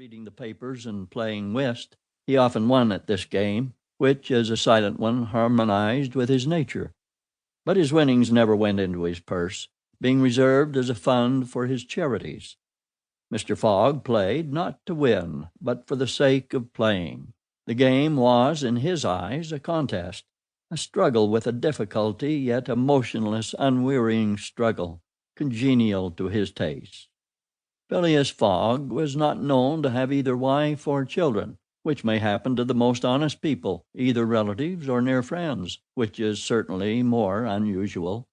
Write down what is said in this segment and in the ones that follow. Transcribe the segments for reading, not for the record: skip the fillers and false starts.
reading the papers and playing whist. He often won at this game, which, as a silent one, harmonized with his nature. But his winnings never went into his purse, being reserved as a fund for his charities. Mr. Fogg played not to win, but for the sake of playing. The game was, in his eyes, a contest, a struggle with a difficulty, yet a motionless, unwearying struggle, congenial to his tastes. Phileas Fogg was not known to have either wife or children, which may happen to the most honest people, either relatives or near friends, which is certainly more unusual.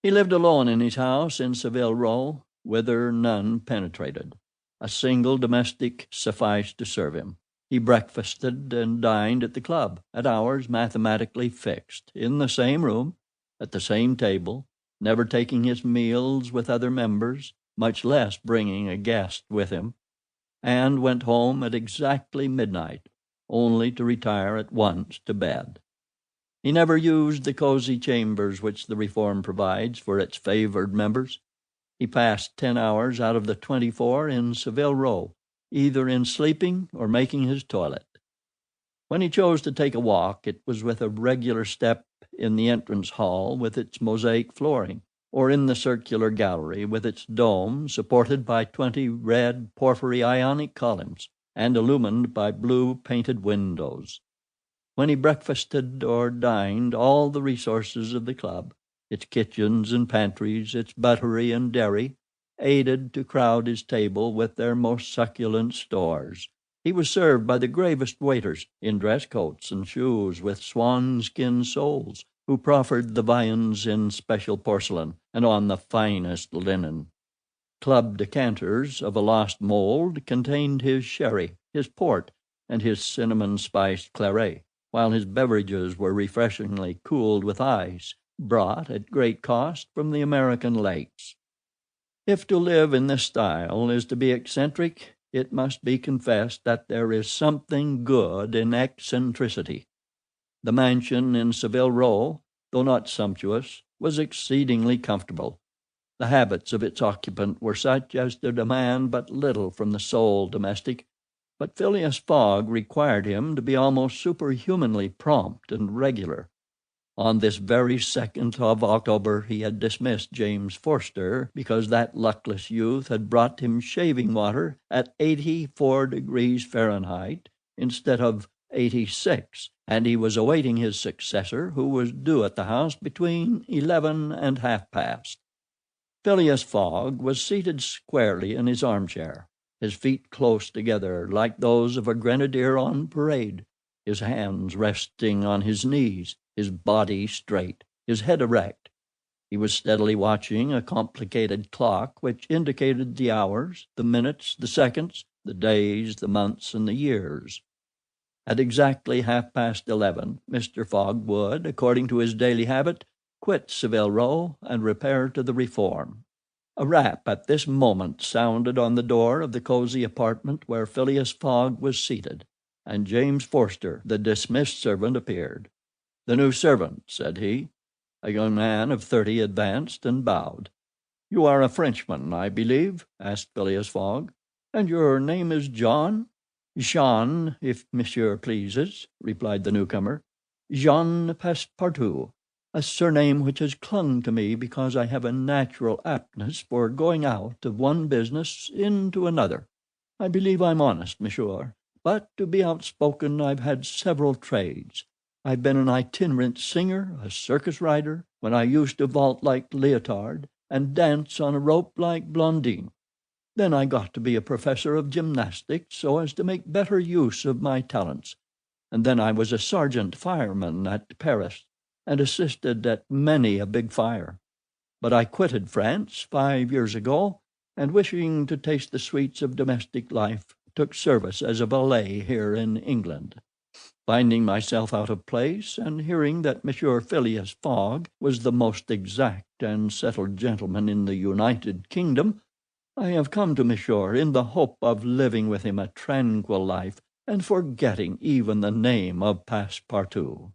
He lived alone in his house in Savile Row, whither none penetrated. A single domestic sufficed to serve him. He breakfasted and dined at the club, at hours mathematically fixed, in the same room, at the same table, never taking his meals with other members, much less bringing a guest with him, and went home at exactly midnight, only to retire at once to bed. He never used the cosy chambers which the Reform provides for its favored members. He passed 10 hours out of the 24 in Savile Row, either in sleeping or making his toilet. When he chose to take a walk, it was with a regular step in the entrance hall with its mosaic flooring, or in the circular gallery with its dome supported by 20 red porphyry Ionic columns and illumined by blue painted windows. When he breakfasted or dined, all the resources of the club, its kitchens and pantries, its buttery and dairy, aided to crowd his table with their most succulent stores. He was served by the gravest waiters, in dress coats and shoes with swan-skin soles, who proffered the viands in special porcelain and on the finest linen. Club decanters of a lost mold contained his sherry, his port, and his cinnamon-spiced claret, while his beverages were refreshingly cooled with ice, brought at great cost from the American lakes. If to live in this style is to be eccentric, it must be confessed that there is something good in eccentricity. The mansion in Savile Row, though not sumptuous, was exceedingly comfortable. The habits of its occupant were such as to demand but little from the sole domestic, but Phileas Fogg required him to be almost superhumanly prompt and regular. On this very 2nd of October he had dismissed James Forster because that luckless youth had brought him shaving water at 84 degrees Fahrenheit instead of 86, and he was awaiting his successor, who was due at the house between 11 and half-past. Phileas Fogg was seated squarely in his armchair, his feet close together like those of a grenadier on parade, his hands resting on his knees, his body straight, his head erect. He was steadily watching a complicated clock which indicated the hours, the minutes, the seconds, the days, the months, and the years. At exactly 11:30, Mr. Fogg would, according to his daily habit, quit Savile Row and repair to the Reform. A rap at this moment sounded on the door of the cosy apartment where Phileas Fogg was seated, and James Forster, the dismissed servant, appeared. "The new servant," said he. A young man of 30 advanced and bowed. "You are a Frenchman, I believe?" asked Phileas Fogg. "And your name is John?" "Jean, if monsieur pleases," replied the newcomer. "Jean Passepartout, a surname which has clung to me because I have a natural aptness for going out of one business into another. I believe I'm honest, monsieur, but to be outspoken I've had several trades. I've been an itinerant singer, a circus rider, when I used to vault like Leotard, and dance on a rope like Blondin. Then I got to be a professor of gymnastics so as to make better use of my talents, and then I was a sergeant fireman at Paris, and assisted at many a big fire. But I quitted France 5 years ago, and wishing to taste the sweets of domestic life, took service as a valet here in England. Finding myself out of place, and hearing that Monsieur Phileas Fogg was the most exact and settled gentleman in the United Kingdom, I have come to Monsieur in the hope of living with him a tranquil life, and forgetting even the name of Passepartout."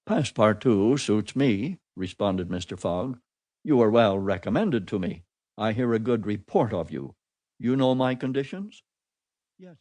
"Passepartout suits me," responded Mr. Fogg. "You are well recommended to me. I hear a good report of you. You know my conditions?" "Yes,